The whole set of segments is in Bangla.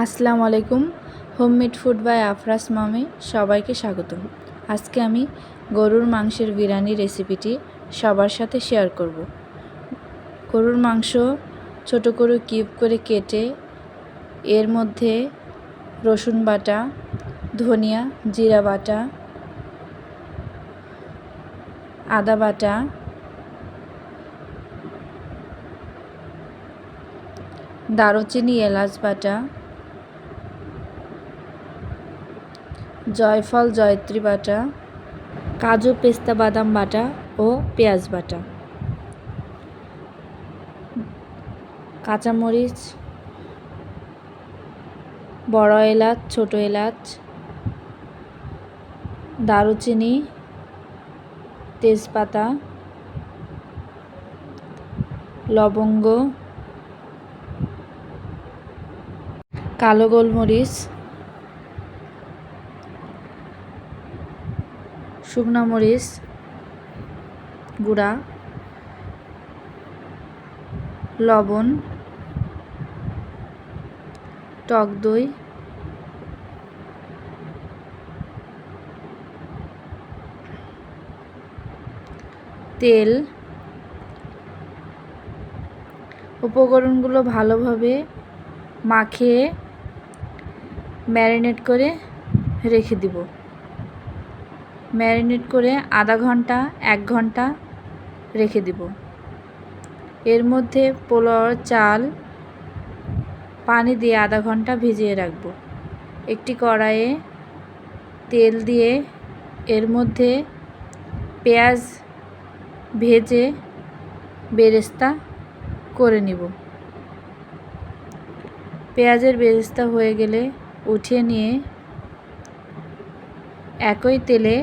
আসসালামু আলাইকুম। হোমমেড ফুড বাই আফরাস মামে সবাইকে স্বাগতম। আজকে আমি গরুর মাংসের বিরিয়ানি রেসিপিটি সবার সাথে শেয়ার করব। গরুর মাংস ছোট করে কিউব করে কেটে এর মধ্যে রসুন বাটা, ধনিয়া জিরা বাটা, আদা বাটা, দারুচিনি এলাচ বাটা, জয়ফল জয়ত্রী বাটা, কাজু পেস্তা বাদাম বাটা ও পেঁয়াজ বাটা, কাঁচামরিচ, বড় এলাচ, ছোট এলাচ, দারুচিনি, তেজপাতা, লবঙ্গ, কালো গোলমরিচ, শুকনো মরিচ গুঁড়া, লবণ, টক দই, তেল। উপকরণগুলো ভালোভাবে মাখিয়ে ম্যারিনেট করে রেখে দিব। ম্যারিনেট করে আধা ঘন্টা 1 ঘন্টা রেখে দিব। এর মধ্যে পোলাওর চাল পানি দিয়ে আধা ঘন্টা ভিজিয়ে রাখব। একটি কড়াইয়ে তেল দিয়ে এর মধ্যে পেঁয়াজ ভেজে বেরেস্তা করে নিব। পেঁয়াজের বেরেস্তা হয়ে গেলে উঠিয়ে নিয়ে একই তেলে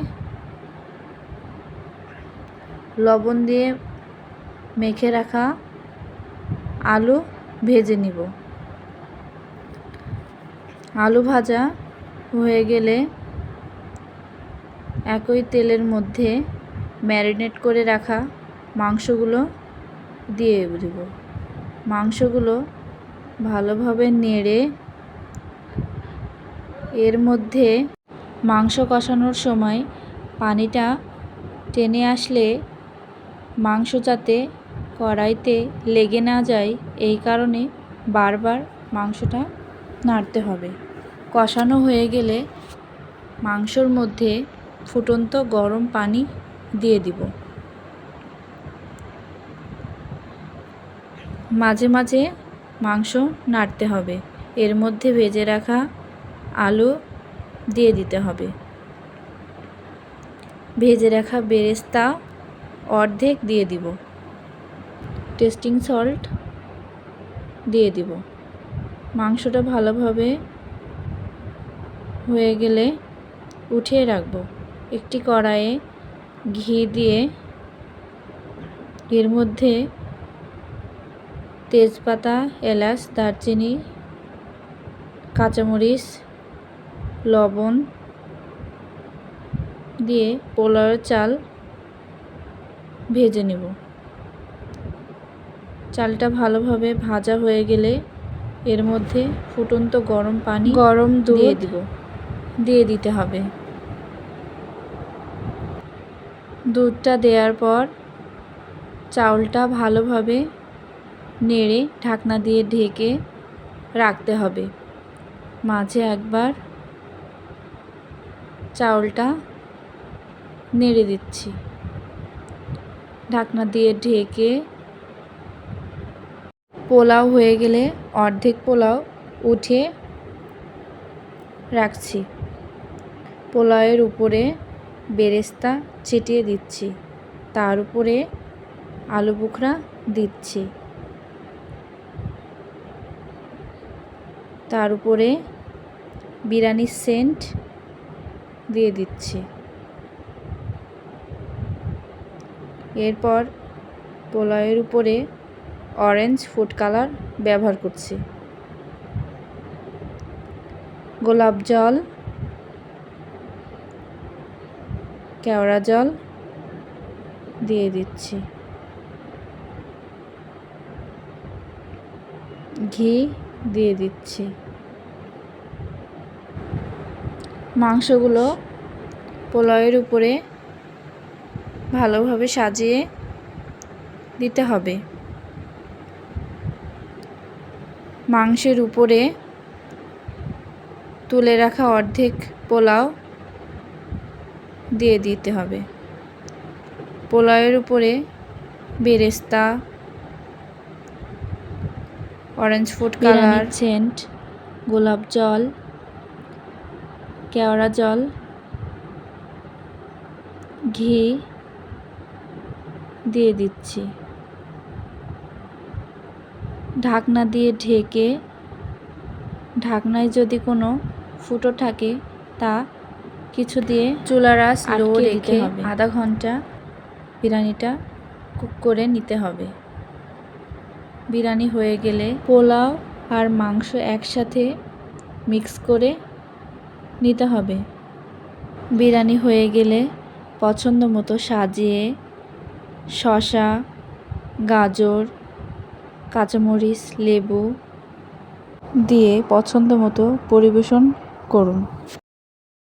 লবণ দিয়ে মেখে রাখা আলু ভেজে নিব। আলু ভাজা হয়ে গেলে একই তেলের মধ্যে ম্যারিনেট করে রাখা মাংসগুলো দিয়ে দেব। মাংসগুলো ভালোভাবে নেড়ে এর মধ্যে মাংস কষানোর সময় পানিটা টেনে আসলে মাংস যাতে কড়াইতে লেগে না যায় এই কারণে বারবার মাংসটা নাড়তে হবে। কষানো হয়ে গেলে মাংসর মধ্যে ফুটন্ত গরম পানি দিয়ে দিব। মাঝে মাঝে মাংস নাড়তে হবে। এর মধ্যে ভেজে রাখা আলু দিয়ে দিতে হবে। ভেজে রাখা বেরেস্তা অর্ধেক দিয়ে দিব। টেস্টিং সল্ট দিয়ে দিব। মাংসটা ভালোভাবে হয়ে গেলে উঠিয়ে রাখব। একটি কড়াইয়ে ঘি দিয়ে এর মধ্যে তেজপাতা, এলাচ, দারচিনি, কাঁচামরিচ, লবণ দিয়ে পোলাওর চাল ভেজে নেব। চালটা ভালোভাবে ভাজা হয়ে গেলে এর মধ্যে ফুটন্ত গরম পানি, গরম দুধ দিয়ে দিতে হবে। দুধটা দেওয়ার পর চাউলটা ভালোভাবে নেড়ে ঢাকনা দিয়ে ঢেকে রাখতে হবে। মাঝে একবার চাউলটা নেড়ে দিচ্ছি। ঢাকনা দিয়ে ঢেকে পোলাও হয়ে গেলে অর্ধেক পোলাও উঠে রাখছি। পোলাওয়ের উপরে বেরেস্তা ছিটিয়ে দিচ্ছি। তার উপরে আলু বোখরা দিচ্ছি। তার উপরে বিরিয়ানির সেন্ট দিয়ে দিচ্ছি। এরপর পোলাওয়ের উপরে অরেঞ্জ ফুড কালার ব্যবহার করছি। গোলাপ জল, কেওড়া জল দিয়ে দিচ্ছি। ঘি দিয়ে দিচ্ছি। মাংসগুলো পোলাওয়ের উপরে ভালোভাবে সাজিয়ে দিতে হবে। মাংসের উপরে তুলে রাখা অর্ধেক পোলাও দিয়ে দিতে হবে। পোলাওয়ের উপরে বেরেস্তা, অরেঞ্জ ফুড কালার, সেন্ট, গোলাপ জল, কেওড়া জল, ঘি দিয়ে দিচ্ছি। ঢাকনা দিয়ে ঢেকে ঢাকনায় যদি কোনো ফুটো থাকে তা কিছু দিয়ে চুলার আঁচ লো রেখে আধা ঘন্টা বিরিয়ানিটা কুক করে নিতে হবে। বিরিয়ানি হয়ে গেলে পোলাও আর মাংস একসাথে মিক্স করে নিতে হবে। বিরিয়ানি হয়ে গেলে পছন্দ মতো সাজিয়ে শসা, গাজর, কাঁচামরিচ, লেবু দিয়ে পছন্দ মতো পরিবেশন করুন।